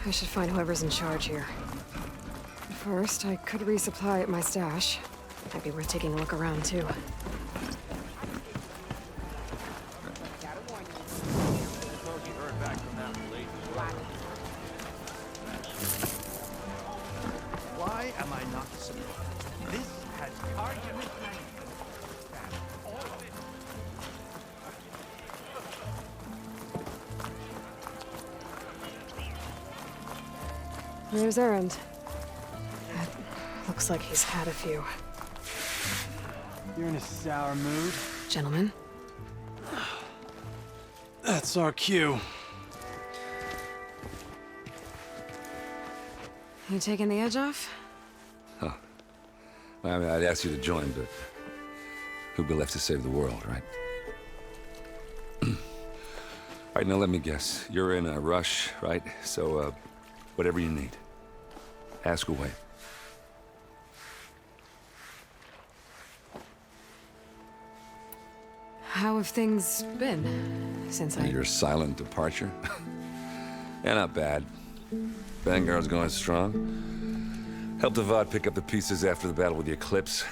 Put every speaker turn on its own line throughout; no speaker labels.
I should find whoever's in charge here. First, I could resupply at my stash. Might be worth taking a look around, too.
Why am I not surprised? This has argument.
There's Errand. Looks like he's had a few.
You're in a sour mood.
Gentlemen?
That's our cue.
You taking the edge off?
Huh. Well, I mean, I'd ask you to join, but who'd be left to save the world, right? All right, now let me guess. You're in a rush, right? So, whatever you need, ask away.
How have things been since
Your silent departure? Yeah, not bad. Vanguard's going strong. Helped Avad pick up the pieces after the battle with the Eclipse.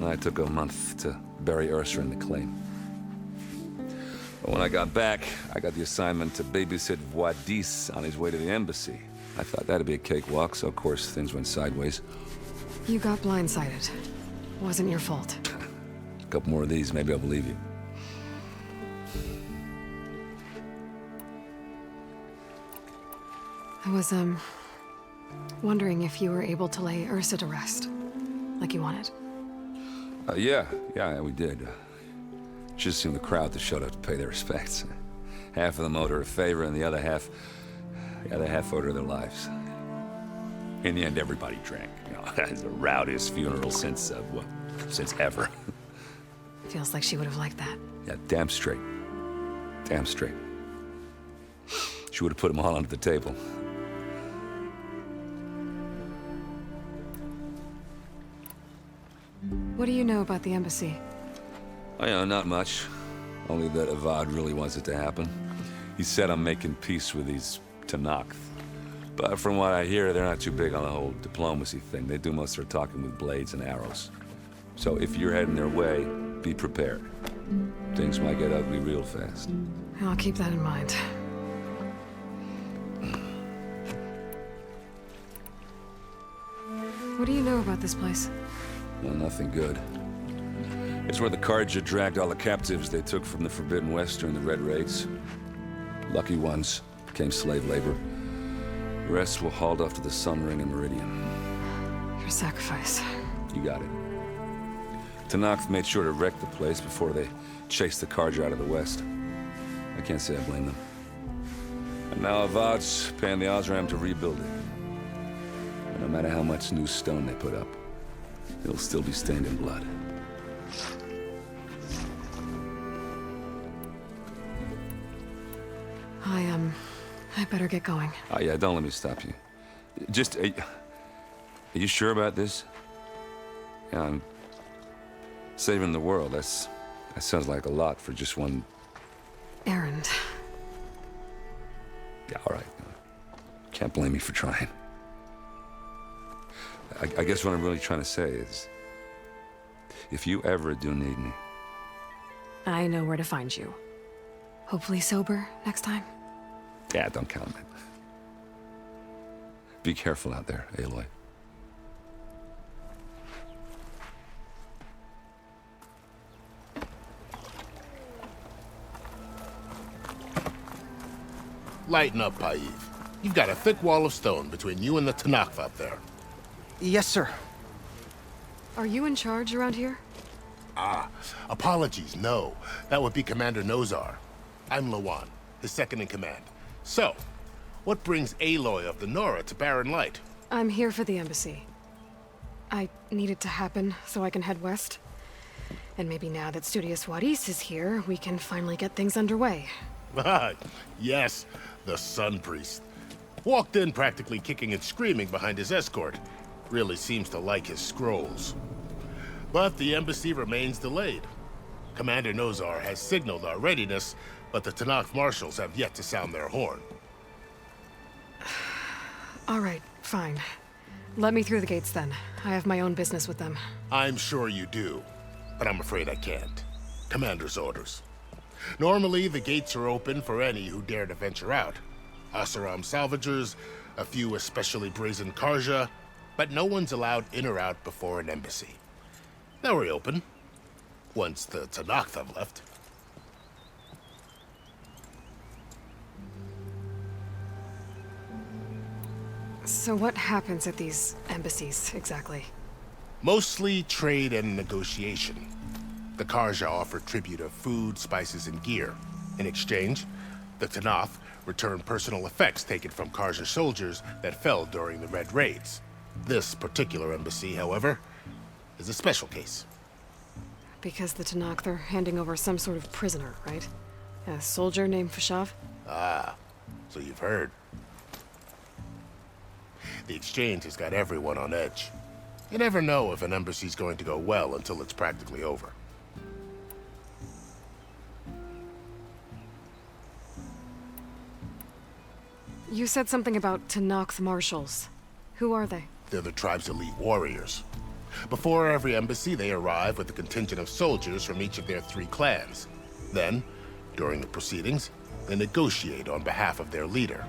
I took a month to bury Ursa in the claim. But when I got back, I got the assignment to babysit Wadis on his way to the embassy. I thought that'd be a cakewalk, so of course things went sideways.
You got blindsided. Wasn't your fault.
A couple more of these, maybe I'll believe you.
I was, wondering if you were able to lay Ursa to rest, like you wanted.
Yeah, we did. Just seemed the crowd that showed up to pay their respects. Half of them owed her a favor, and the other half owed her their lives. In the end, everybody drank. You know, it's the rowdiest funeral since ever.
Feels like she would have liked that.
Yeah, damn straight. Damn straight. She would have put them all under the table.
What do you know about the embassy?
Oh, yeah, not much. Only that Avad really wants it to happen. He said I'm making peace with these Tanakh. But from what I hear, they're not too big on the whole diplomacy thing. They do most of their talking with blades and arrows. So if you're heading their way, be prepared. Things might get ugly real fast.
I'll keep that in mind. What do you know about this place?
Well, nothing good. It's where the Carja dragged all the captives they took from the Forbidden West during the Red Raids. Lucky ones became slave labor. The rest were hauled off to the Sun Ring and Meridian.
Your sacrifice.
You got it. Tanakh made sure to wreck the place before they chased the Carja out of the West. I can't say I blame them. And now Avad's paying the Osram to rebuild it. And no matter how much new stone they put up, it'll still be stained in blood.
I better get going.
Oh, yeah, don't let me stop you. Just, are you sure about this? Yeah, I'm saving the world. That sounds like a lot for just one...
Errand.
Yeah, all right. Can't blame me for trying. I guess what I'm really trying to say is, if you ever do need me...
I know where to find you. Hopefully sober next time.
Yeah, don't count on it. Be careful out there, Aloy.
Lighten up, Paiv. You've got a thick wall of stone between you and the Tanakh up there.
Yes, sir.
Are you in charge around here?
Apologies, no. That would be Commander Nozar. I'm Lawan, his second in command. So, what brings Aloy of the Nora to Barren Light?
I'm here for the embassy. I need it to happen so I can head west. And maybe now that Studious Wadis is here, we can finally get things underway.
Yes, the Sun Priest. Walked in practically kicking and screaming behind his escort. Really seems to like his scrolls. But the embassy remains delayed. Commander Nozar has signaled our readiness, but the Tanakh marshals have yet to sound their horn.
All right, fine. Let me through the gates then. I have my own business with them.
I'm sure you do, but I'm afraid I can't. Commander's orders. Normally, the gates are open for any who dare to venture out. Asaram salvagers, a few especially brazen Karja, but no one's allowed in or out before an embassy. They'll reopen, once the Tanakh have left.
So what happens at these embassies, exactly?
Mostly trade and negotiation. The Karja offer tribute of food, spices, and gear. In exchange, the Tanakh return personal effects taken from Karja soldiers that fell during the Red Raids. This particular embassy, however, is a special case.
Because the Tanakh, they're handing over some sort of prisoner, right? A soldier named Fashav?
Ah, so you've heard. The exchange has got everyone on edge. You never know if an embassy's going to go well until it's practically over.
You said something about Tanakh marshals. Who are they?
They're the tribe's elite warriors. Before every embassy, they arrive with a contingent of soldiers from each of their 3 clans. Then, during the proceedings, they negotiate on behalf of their leader.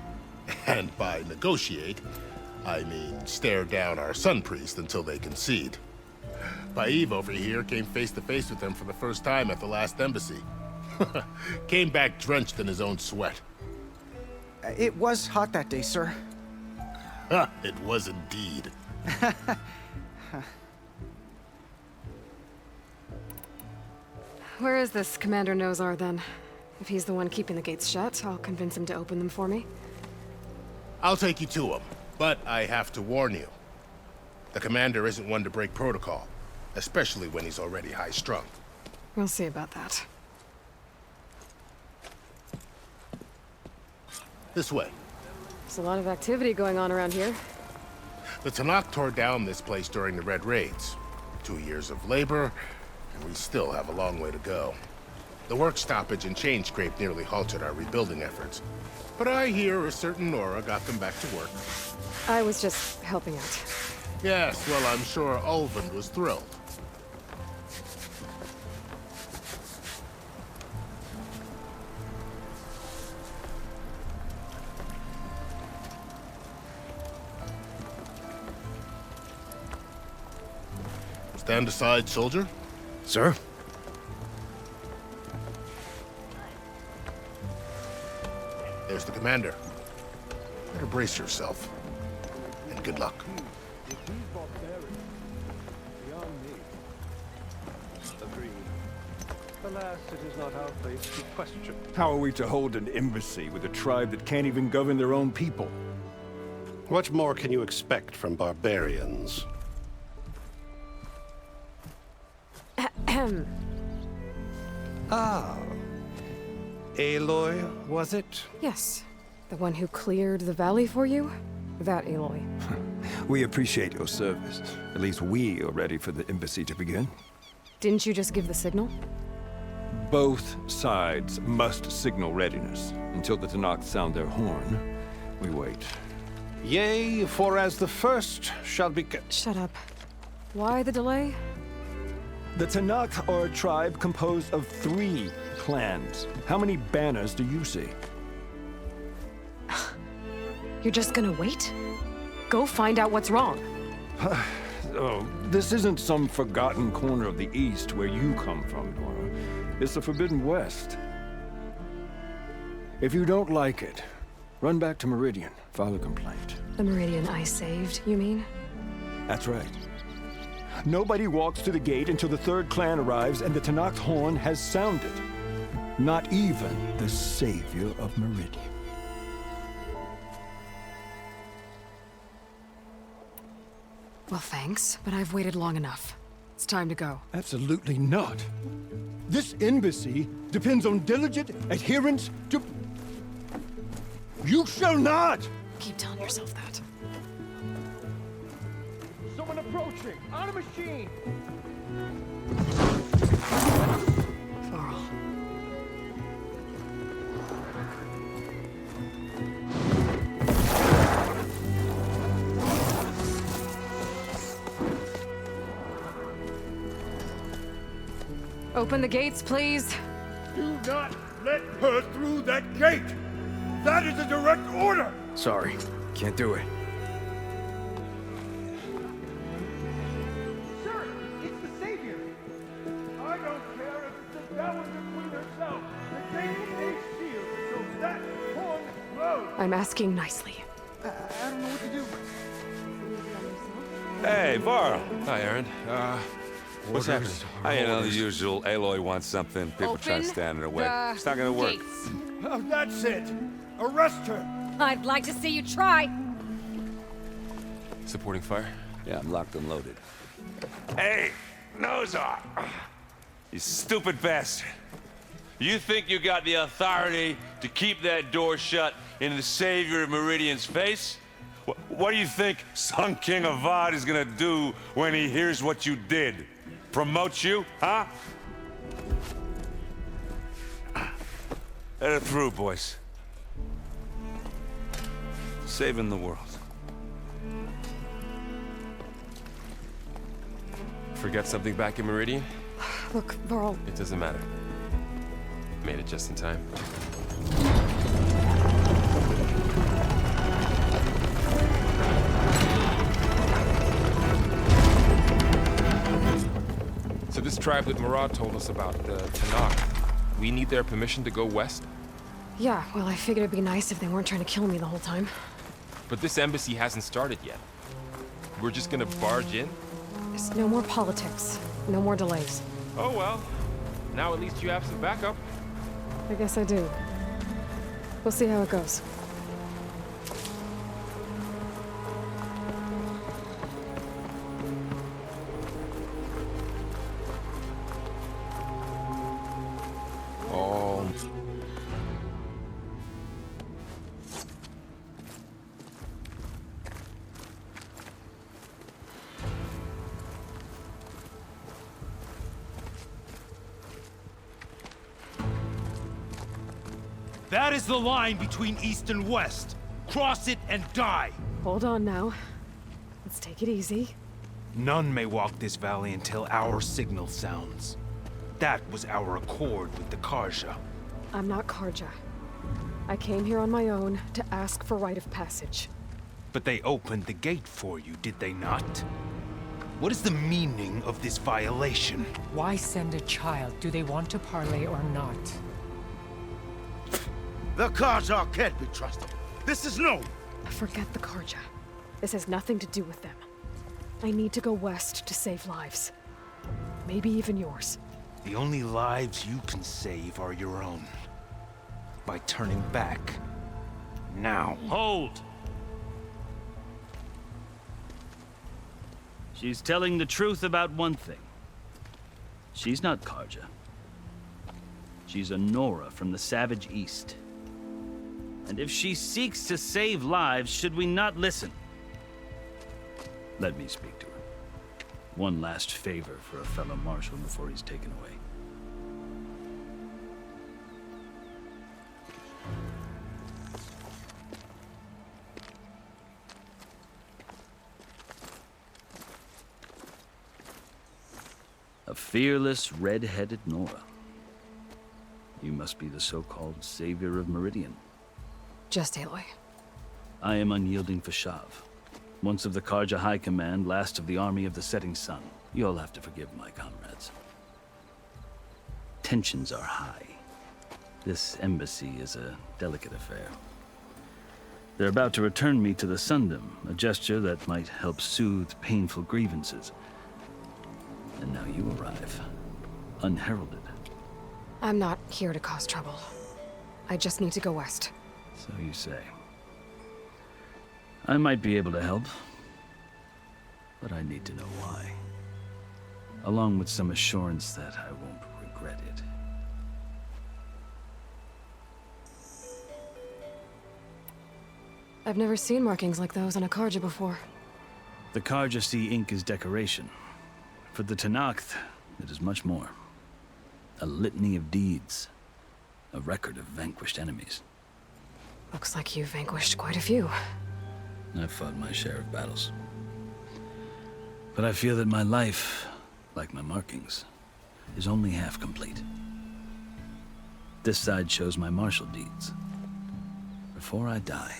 And by negotiate, I mean stare down our sun priest until they concede. Paiv over here came face to face with them for the first time at the last embassy. Came back drenched in his own sweat.
It was hot that day, sir.
It was indeed.
Where is this Commander Nozar, then? If he's the one keeping the gates shut, I'll convince him to open them for me.
I'll take you to him, but I have to warn you. The commander isn't one to break protocol, especially when he's already high-strung.
We'll see about that.
This way.
There's a lot of activity going on around here.
The Tanakh tore down this place during the Red Raids. 2 years of labor, and we still have a long way to go. The work stoppage and chain scrape nearly halted our rebuilding efforts. But I hear a certain Nora got them back to work.
I was just helping out.
Yes, well, I'm sure Ulvin was thrilled. Stand aside, soldier.
Sir?
There's the commander. Better brace yourself. And good luck.
Alas, it is not our place to question.
How are we to hold an embassy with a tribe that can't even govern their own people?
What more can you expect from barbarians? Ah. Aloy, was it?
Yes. The one who cleared the valley for you? That Aloy.
We appreciate your service. At least we are ready for the embassy to begin.
Didn't you just give the signal?
Both sides must signal readiness. Until the Tanakh sound their horn, we wait.
Yea, for as the first shall be...
Shut up. Why the delay?
The Tanakh are a tribe composed of 3 clans. How many banners do you see?
You're just gonna wait? Go find out what's wrong.
Oh, this isn't some forgotten corner of the East where you come from, Nora. It's the Forbidden West. If you don't like it, run back to Meridian, file a complaint.
The Meridian I saved, you mean?
That's right. Nobody walks to the gate until the 3rd clan arrives and the Tanakh horn has sounded. Not even the savior of Meridian.
Well, thanks, but I've waited long enough. It's time to go.
Absolutely not. This embassy depends on diligent adherence to... You shall not!
Keep telling yourself that.
Someone approaching! On a machine!
Varl. Open the gates, please.
Do not let her through that gate! That is a direct order!
Sorry, can't do it.
Sir, it's the Savior! I don't care if it's the Dowager Queen herself. The gate is sealed, so that horn blows!
I'm asking nicely.
I don't know what to do.
Hey, Varl.
Hi, Aaron. What's happening?
You know, the usual. Aloy wants something. People try to stand in her way. It's not gonna work.
Oh, that's it! Arrest her!
I'd like to see you try.
Supporting fire?
Yeah, I'm locked and loaded. Hey, Nozar! You stupid bastard. You think you got the authority to keep that door shut in the Savior of Meridian's face? What do you think Sun King Avad is gonna do when he hears what you did? Promote you, huh? Let it through, boys. Saving the world.
Forget something back in Meridian?
Look, Varl,
It doesn't matter. Made it just in time. So this tribe that Murad told us about, the Tanakh, we need their permission to go west?
yeah, well, I figured it'd be nice if they weren't trying to kill me the whole time.
But this embassy hasn't started yet. We're just gonna barge in?
There's no more politics. No more delays.
Oh well. Now at least you have some backup.
I guess I do. We'll see how it goes.
Oh.
That is the line between East and West. Cross it and die.
Hold on now. Let's take it easy.
None may walk this valley until our signal sounds. That was our accord with the Karja.
I'm not Karja. I came here on my own to ask for rite of passage.
But they opened the gate for you, did they not? What is the meaning of this violation?
Why send a child? Do they want to parley or not?
The Karja can't be trusted. This is no.
Forget the Karja. This has nothing to do with them. I need to go west to save lives. Maybe even yours.
The only lives you can save are your own. By turning back. Now.
Hold! She's telling the truth about one thing. She's not Karja. She's a Nora from the Savage East. And if she seeks to save lives, should we not listen? Let me speak to her. One last favor for a fellow marshal before he's taken away. A fearless, red-headed Nora. You must be the so-called Savior of Meridian.
Just Aloy.
I am unyielding Fashav. Once of the Karja High Command, last of the Army of the Setting Sun. You'll have to forgive my comrades. Tensions are high. This embassy is a delicate affair. They're about to return me to the Sundom, a gesture that might help soothe painful grievances. And now you arrive, unheralded.
I'm not here to cause trouble. I just need to go west.
So you say. I might be able to help, but I need to know why. Along with some assurance that I won't regret it.
I've never seen markings like those on a Karja before.
The Karja see ink as decoration. For the Tanakh, it is much more. A litany of deeds. A record of vanquished enemies.
Looks like you've vanquished quite a few.
I've fought my share of battles. But I feel that my life, like my markings, is only half complete. This side shows my martial deeds. Before I die,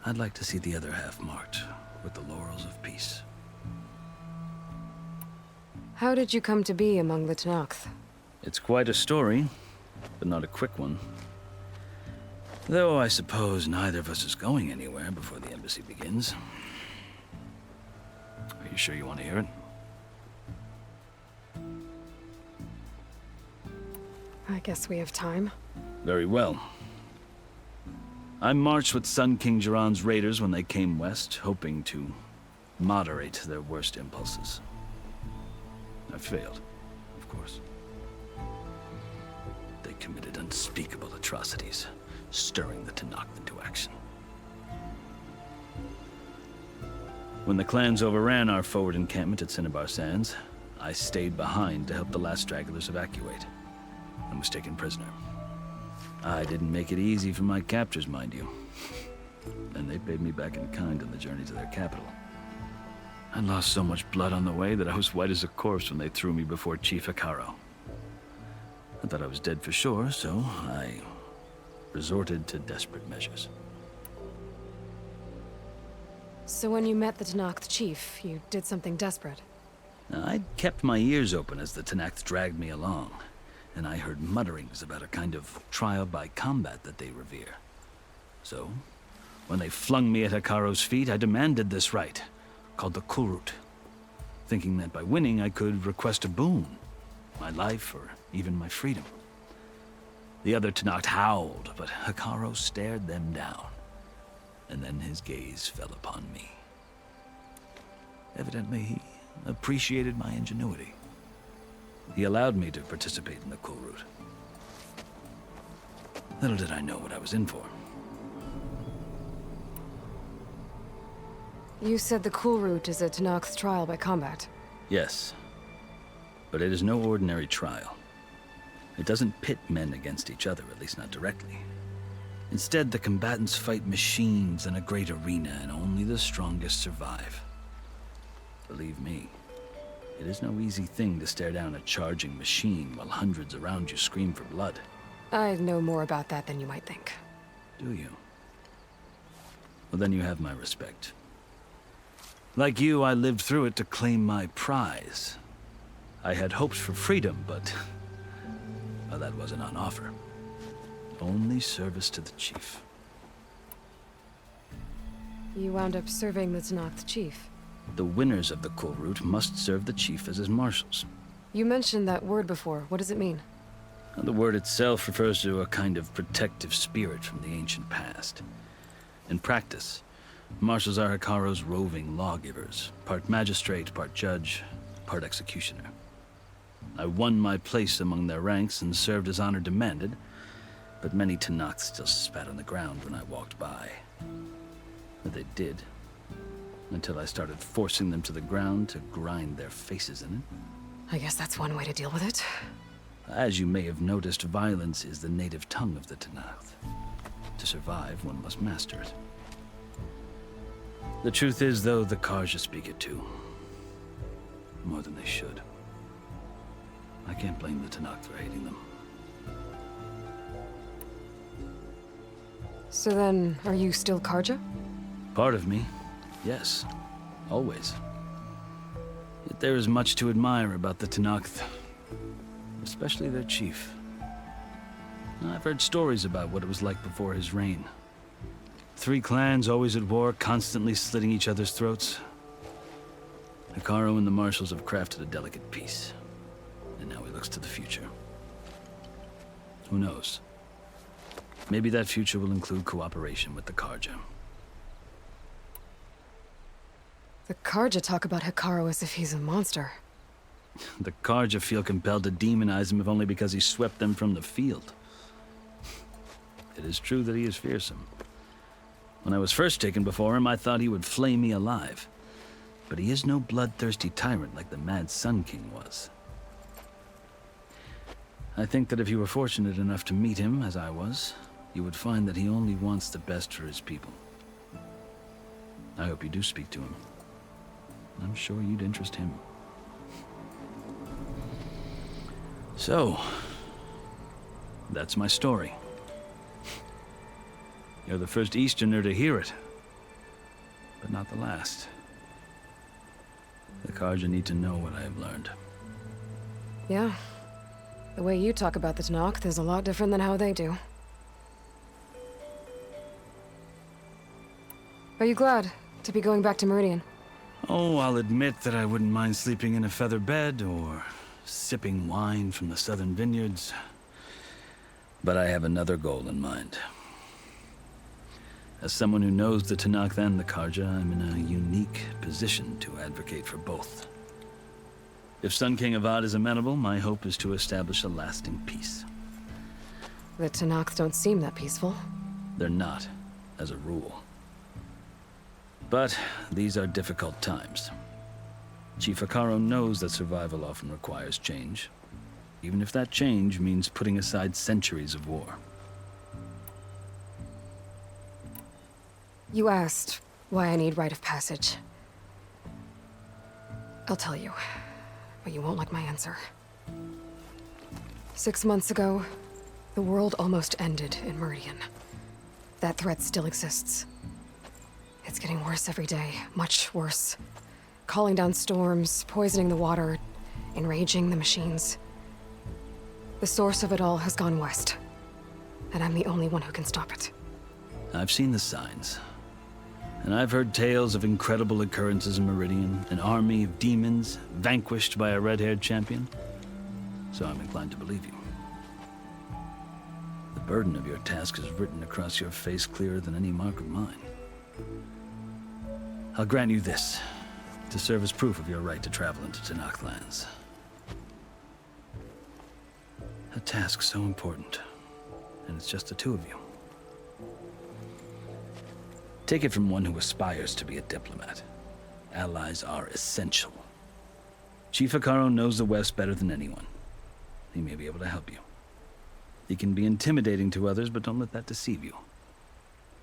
I'd like to see the other half marked with the laurels of peace.
How did you come to be among the Tenakth?
It's quite a story, but not a quick one. Though I suppose neither of us is going anywhere before the embassy begins. Are you sure you want to hear it?
I guess we have time.
Very well. I marched with Sun King Jiran's raiders when they came west, hoping to moderate their worst impulses. I failed, of course. They committed unspeakable atrocities, stirring the Tenakth into action. When the clans overran our forward encampment at Cinnabar Sands, I stayed behind to help the last stragglers evacuate, and was taken prisoner. I didn't make it easy for my captors, mind you. And they paid me back in kind on the journey to their capital. I lost so much blood on the way that I was white as a corpse when they threw me before Chief Hekaro. I thought I was dead for sure, so I resorted to desperate measures.
So when you met the Tenakth chief, you did something desperate?
I'd kept my ears open as the Tenakth dragged me along, and I heard mutterings about a kind of trial by combat that they revere. So, when they flung me at Hekaro's feet, I demanded this right, called the Kulrut, thinking that by winning I could request a boon, my life or even my freedom. The other Tenakth howled, but Hekaro stared them down, and then his gaze fell upon me. Evidently, he appreciated my ingenuity. He allowed me to participate in the Kulrut. Little did I know what I was in for.
You said the Kulrut is a Tenakth trial by combat.
Yes, but it is no ordinary trial. It doesn't pit men against each other, at least not directly. Instead, the combatants fight machines in a great arena, and only the strongest survive. Believe me, it is no easy thing to stare down a charging machine while hundreds around you scream for blood.
I know more about that than you might think.
Do you? Well, then you have my respect. Like you, I lived through it to claim my prize. I had hoped for freedom, but well, that wasn't on offer. Only service to the chief.
You wound up serving the Tenakth chief.
The winners of the Kulrut must serve the chief as his marshals.
You mentioned that word before. What does it mean?
The word itself refers to a kind of protective spirit from the ancient past. In practice, marshals are Hekaro's roving lawgivers, part magistrate, part judge, part executioner. I won my place among their ranks and served as honor demanded, but many Tenakth still spat on the ground when I walked by. But they did, until I started forcing them to the ground to grind their faces in it.
I guess that's one way to deal with it.
As you may have noticed, violence is the native tongue of the Tenakth. To survive, one must master it. The truth is, though, the Karja speak it too. More than they should. I can't blame the Tenakth for hating them.
So then, are you still Karja?
Part of me, yes. Always. Yet there is much to admire about the Tenakth. Especially their chief. I've heard stories about what it was like before his reign. 3 clans always at war, constantly slitting each other's throats. Hekaro and the marshals have crafted a delicate peace. And now he looks to the future. Who knows? Maybe that future will include cooperation with the Karja.
The Karja talk about Hekaro as if he's a monster.
The Karja feel compelled to demonize him if only because he swept them from the field. It is true that he is fearsome. When I was first taken before him, I thought he would flay me alive. But he is no bloodthirsty tyrant like the Mad Sun King was. I think that if you were fortunate enough to meet him, as I was, you would find that he only wants the best for his people. I hope you do speak to him. I'm sure you'd interest him. So, that's my story. You're the first Easterner to hear it, but not the last. The Karja need to know what I have learned.
Yeah. The way you talk about the Tanakh is a lot different than how they do. Are you glad to be going back to Meridian?
Oh, I'll admit that I wouldn't mind sleeping in a feather bed or sipping wine from the southern vineyards. But I have another goal in mind. As someone who knows the Tanakh and the Karja, I'm in a unique position to advocate for both. If Sun King Avad is amenable, my hope is to establish a lasting peace.
The Tanakh don't seem that peaceful.
They're not, as a rule. But these are difficult times. Chief Akaro knows that survival often requires change, even if that change means putting aside centuries of war.
You asked why I need rite of passage. I'll tell you, but you won't like my answer. 6 months ago, the world almost ended in Meridian. That threat still exists. It's getting worse every day, much worse. Calling down storms, poisoning the water, enraging the machines. The source of it all has gone west, and I'm the only one who can stop it.
I've seen the signs. And I've heard tales of incredible occurrences in Meridian, an army of demons vanquished by a red-haired champion. So I'm inclined to believe you. The burden of your task is written across your face clearer than any mark of mine. I'll grant you this, to serve as proof of your right to travel into Tanakh lands. A task so important, and it's just the two of you. Take it from one who aspires to be a diplomat. Allies are essential. Chief Akaro knows the West better than anyone. He may be able to help you. He can be intimidating to others, but don't let that deceive you.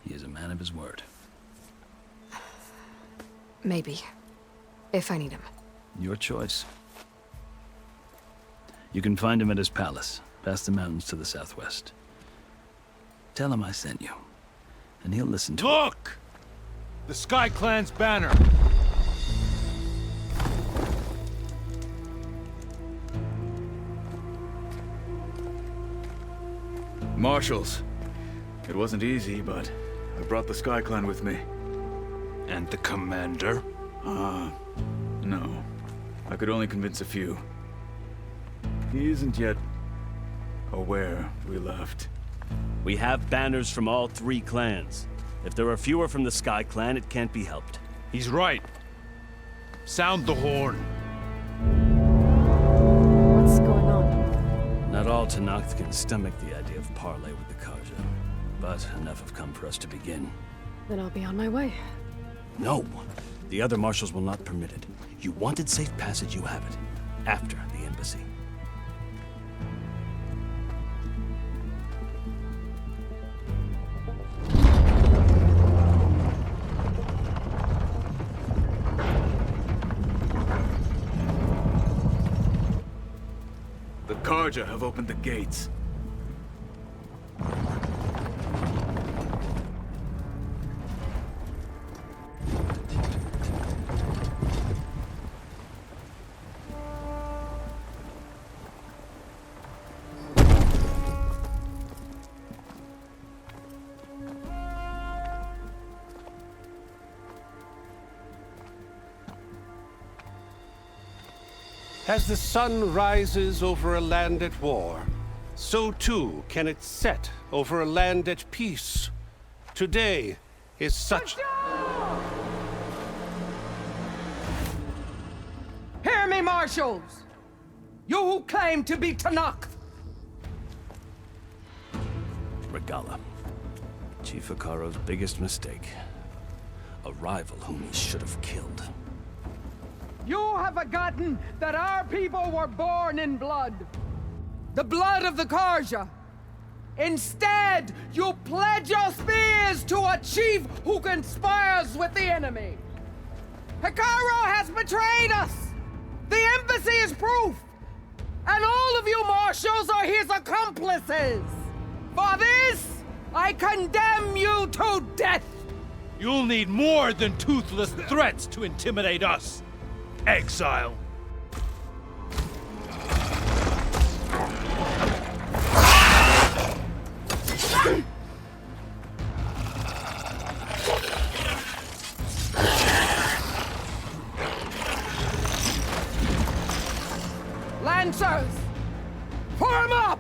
He is a man of his word.
Maybe. If I need him.
Your choice. You can find him at his palace, past the mountains to the southwest. Tell him I sent you, and he'll listen to it.
Look! The Sky Clan's banner!
Marshals. It wasn't easy, but I brought the Sky Clan with me.
And the commander?
No. I could only convince a few. He isn't yet aware we left.
We have banners from all 3 clans. If there are fewer from the Sky Clan, it can't be helped.
He's right. Sound the horn.
What's going on?
Not all Tanakh can stomach the idea of parley with the Karja, but enough have come for us to begin.
Then I'll be on my way.
No! The other marshals will not permit it. You wanted safe passage, you have it. After the embassy.
The Karja have opened the gates.
As the sun rises over a land at war, so too can it set over a land at peace. Today is such...
Hear me, marshals! You who claim to be Tanakh!
Regala. Chief Akaro's biggest mistake. A rival whom he should have killed.
You have forgotten that our people were born in blood. The blood of the Karja. Instead, you pledge your spears to a chief who conspires with the enemy. Akaro has betrayed us! The embassy is proof! And all of you marshals are his accomplices! For this, I condemn you to death!
You'll need more than toothless threats to intimidate us, exile.
Lancers! Form up!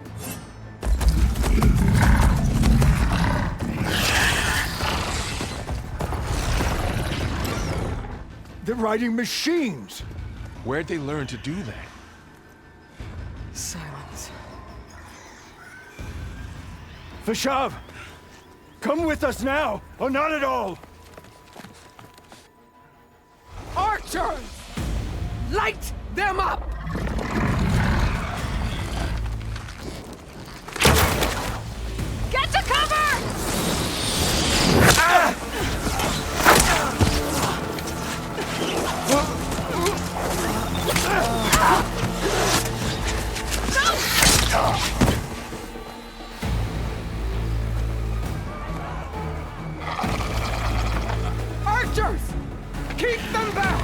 They're riding machines!
Where'd they learn to do that?
Silence.
Vashav! Come with us now, or not at all!
Archers! Light them up!
Get to cover!
Archers! Keep them back!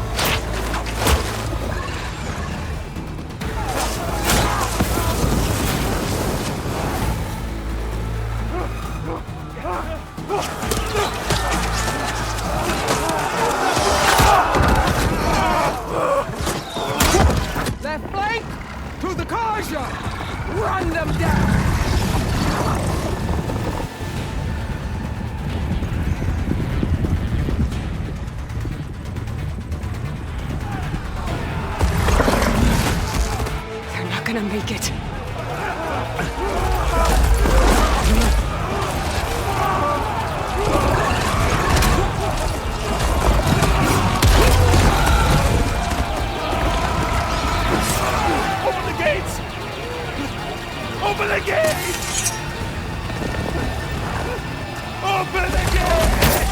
Left flank! To the Karja! Run them down!
They're not gonna make it.
Open the gates! Open the gates! Open the gates!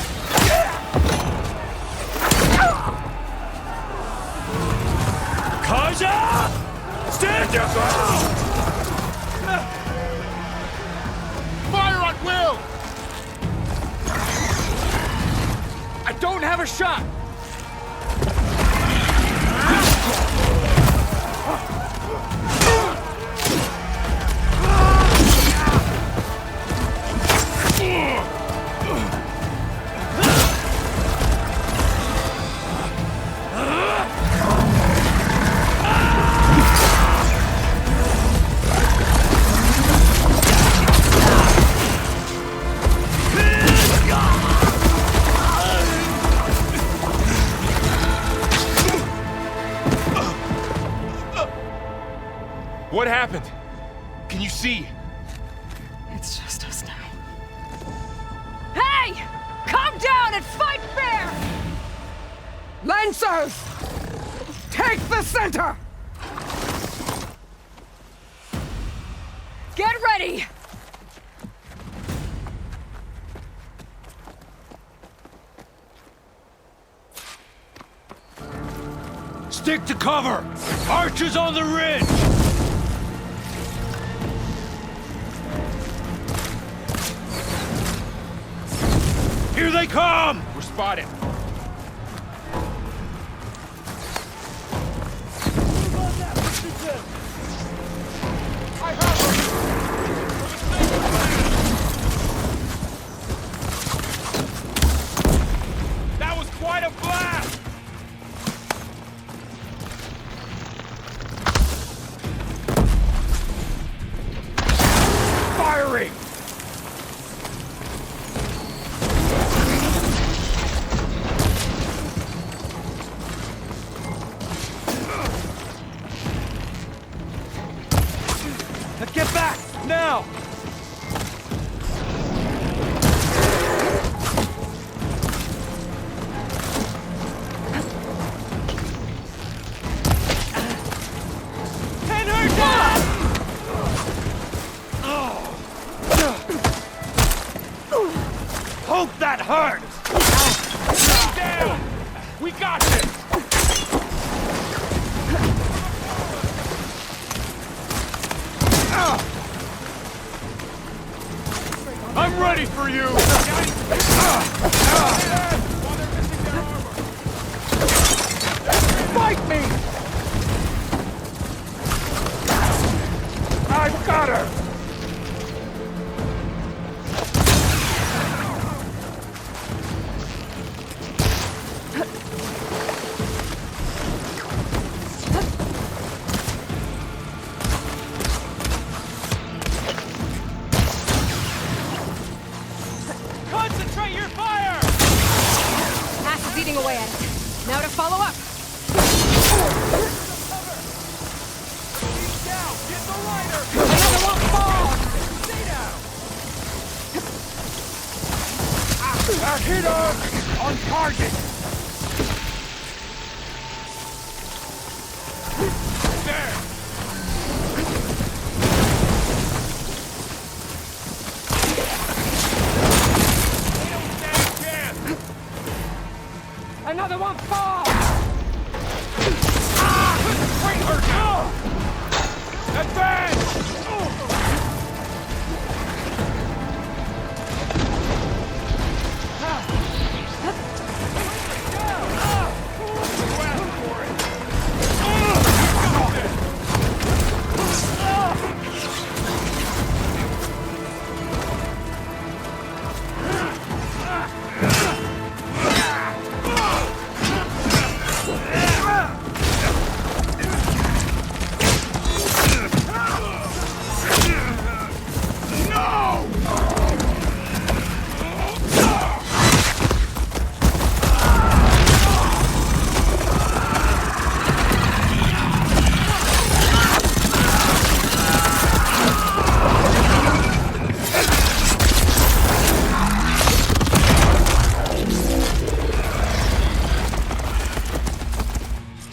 Kaja! Stand your ground! Fire at will! I don't have a shot! What happened? Can you see?
It's just us now.
Hey! Calm down and fight fair! Lancers! Take the center!
Get ready!
Stick to cover! Archers on the ridge! Here they come! We're spotted. That was quite a blast! Firing! Get back! Now! Pin her down! Hope that hurt! Stay down! We got this! I'm ready for you! Fight me! I've got her!
Concentrate your fire!
Ass is eating away at it. Now to follow up.
Down! Get the rider!
Another one fall!
Stay down! Hit her! On target! There! They don't stand a chance!
Another one fall!
Bring her down! Advance!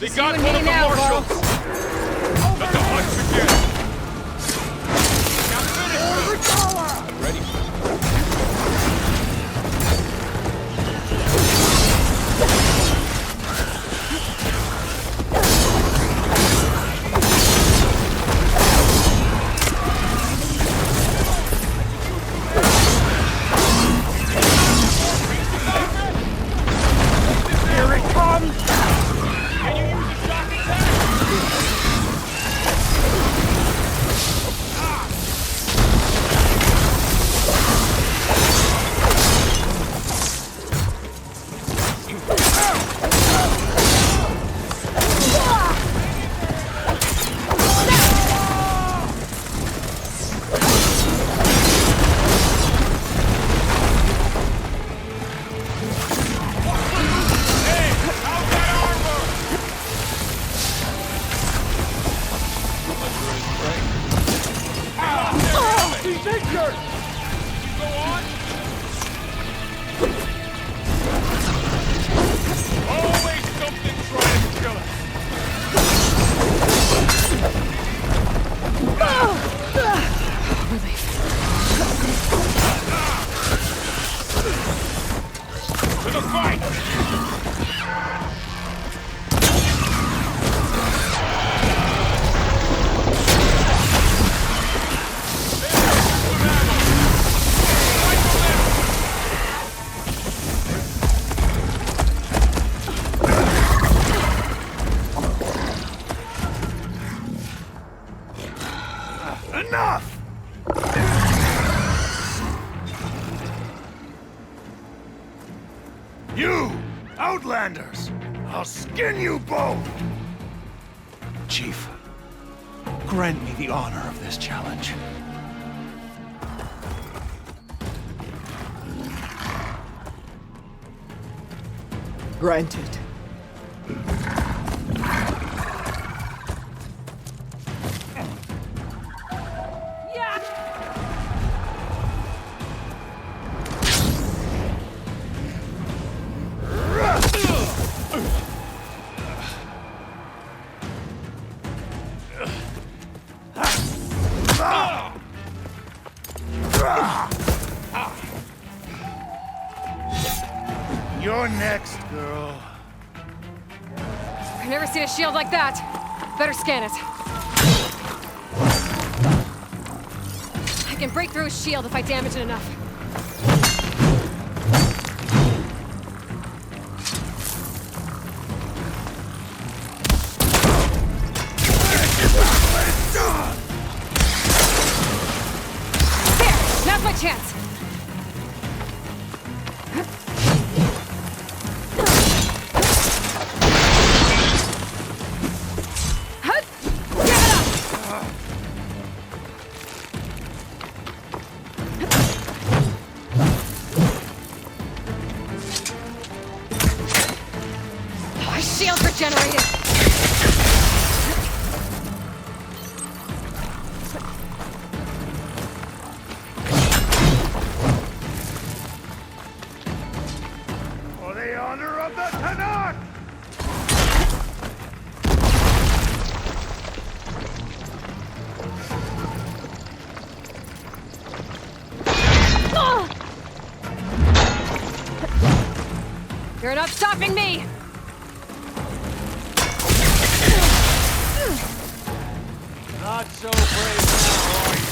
They got one of the marshals! Let the hunt begin! Now finish them! I'm ready. Here it comes! Can you use a shock attack? Hey, how's that armor? He's injured! You go on? Always something trying to kill us. To the fight!
Enough! You, Outlanders! I'll skin you both! Chief, grant me the honor of this challenge.
Granted.
You're next, girl.
I've never seen a shield like that. Better scan it. can break through his shield if I damage it enough. There! Now's my chance! Shields regenerated!
For the honor of the Tanakh!
You're not stopping me!
Not so brave now, are you?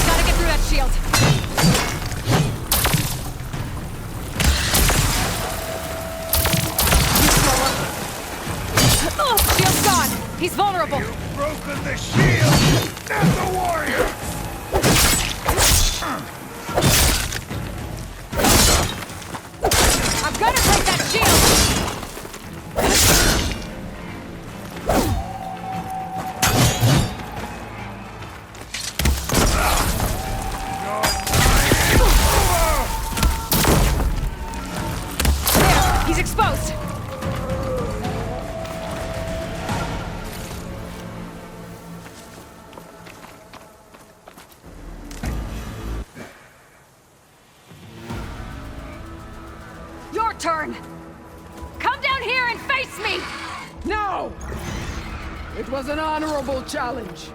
Gotta get through that shield. Shield's gone. He's vulnerable.
You've broken the shield! That's a warrior!
I'm gonna break that shield! He's exposed! Your turn! Come down here and face me!
No! It was an honorable challenge.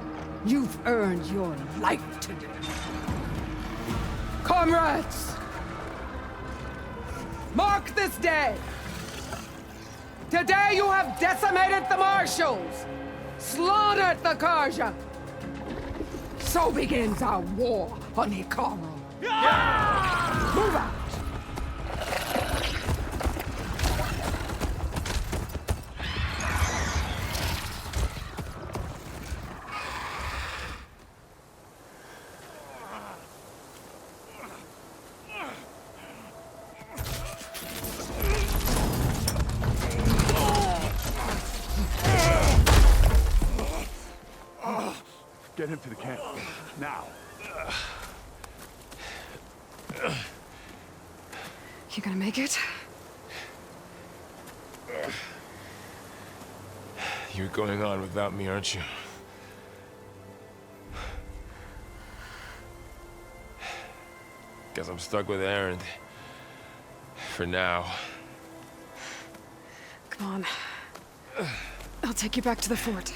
You've earned your life today. Comrades! Mark this day! Today you have decimated the Marshals! Slaughtered the Karja! So begins our war on Hikaru. Move out!
Get him to the camp. Now.
You gonna make it?
You're going on without me, aren't you? Guess I'm stuck with Aaron. For now.
Come on. I'll take you back to the fort.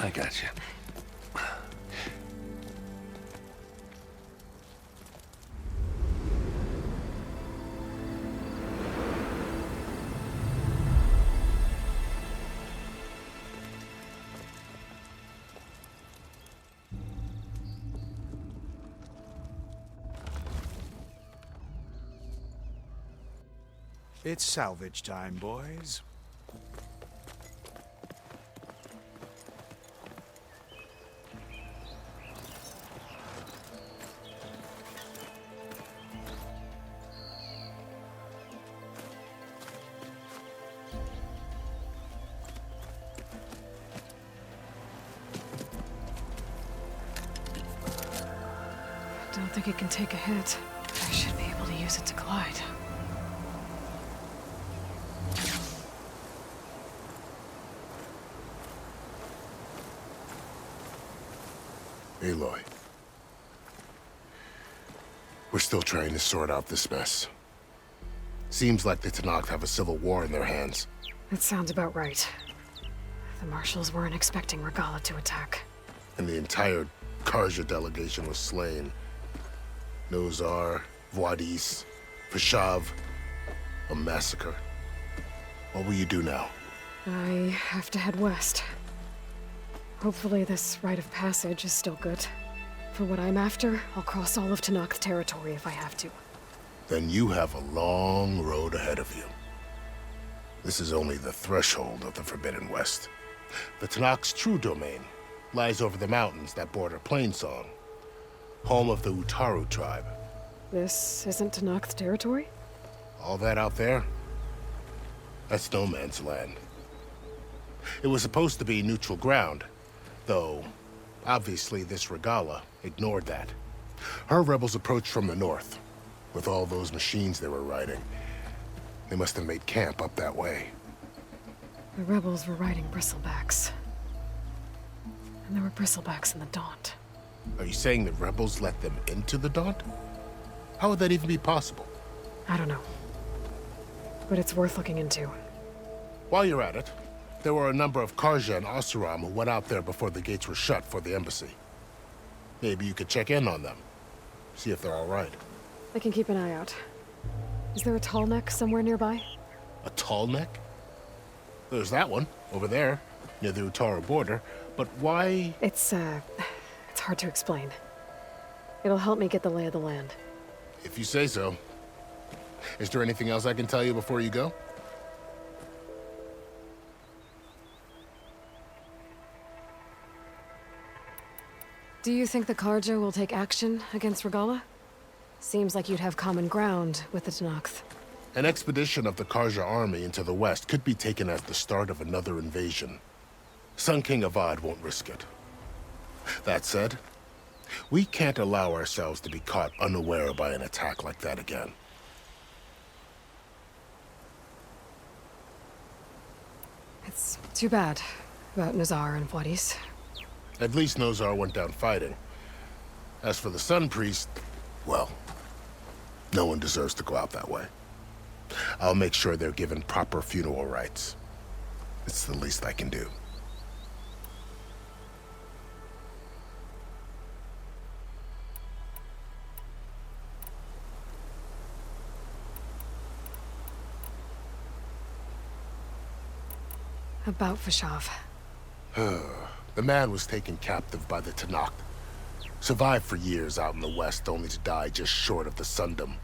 I got you.
It's salvage time, boys.
Don't think it can take a hit. I should be able to use it to glide.
Aloy. We're still trying to sort out this mess. Seems like the Tenakth have a civil war in their hands.
That sounds about right. The marshals weren't expecting Regala to attack.
And the entire Karja delegation was slain. Nozar, Voidis, Fashav. A massacre. What will you do now?
I have to head west. Hopefully this rite of passage is still good. For what I'm after, I'll cross all of Tenakth territory if I have to.
Then you have a long road ahead of you. This is only the threshold of the Forbidden West. The Tenakth's true domain lies over the mountains that border Plainsong, home of the Utaru tribe.
This isn't Tenakth territory?
All that out there? That's no man's land. It was supposed to be neutral ground, though obviously this Regala ignored that. Her rebels approached from the north, with all those machines they were riding. They must have made camp up that way.
The rebels were riding bristlebacks. And there were bristlebacks in the Daunt.
Are you saying the rebels let them into the Daunt? How would that even be possible?
I don't know. But it's worth looking into.
While you're at it, there were a number of Karja and Oseram who went out there before the gates were shut for the embassy. Maybe you could check in on them. See if they're all right.
I can keep an eye out. Is there a tall neck somewhere nearby?
A tall neck? There's that one, over there, near the Utaru border. But why?
It's hard to explain. It'll help me get the lay of the land.
If you say so. Is there anything else I can tell you before you go?
Do you think the Karja will take action against Regala? Seems like you'd have common ground with the Tenakth.
An expedition of the Karja army into the west could be taken as the start of another invasion. Sun King Avad won't risk it. That said, we can't allow ourselves to be caught unaware by an attack like that again.
It's too bad about Nazar and Voidis.
At least Nozar went down fighting. As for the Sun Priest, well, no one deserves to go out that way. I'll make sure they're given proper funeral rites. It's the least I can do.
About Fashav.
The man was taken captive by the Tenakth. Survived for years out in the west, only to die just short of the Sundom.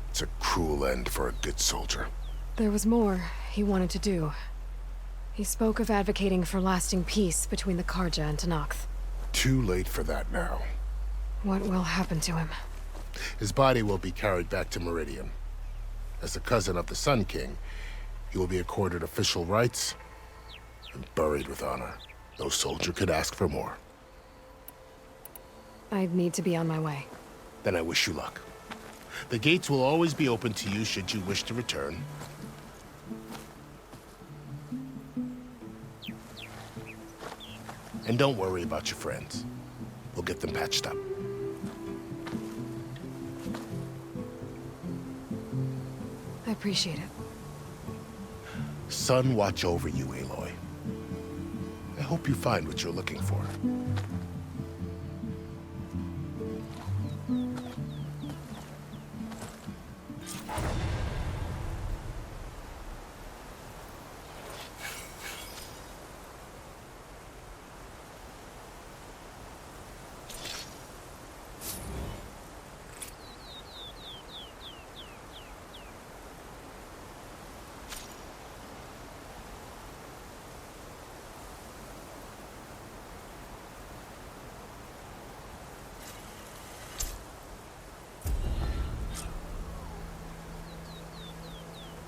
It's a cruel end for a good soldier.
There was more he wanted to do. He spoke of advocating for lasting peace between the Karja and Tenakth.
Too late for that now.
What will happen to him?
His body will be carried back to Meridian. As a cousin of the Sun King, he will be accorded official rights and buried with honor. No soldier could ask for more.
I need to be on my way.
Then I wish you luck. The gates will always be open to you should you wish to return. And don't worry about your friends. We'll get them patched up.
I appreciate it.
Sun watch over you, Aloy. I hope you find what you're looking for.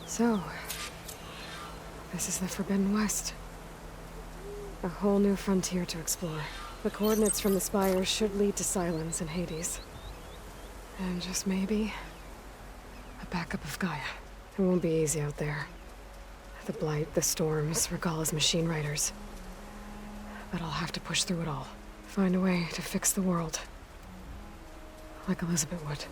So, this is the Forbidden West. A whole new frontier to explore. The coordinates from the spires should lead to Silence and Hades. And just maybe, a backup of Gaia. It won't be easy out there. The Blight, the Storms, Regala's machine riders. But I'll have to push through it all. Find a way to fix the world. Like Elizabeth would.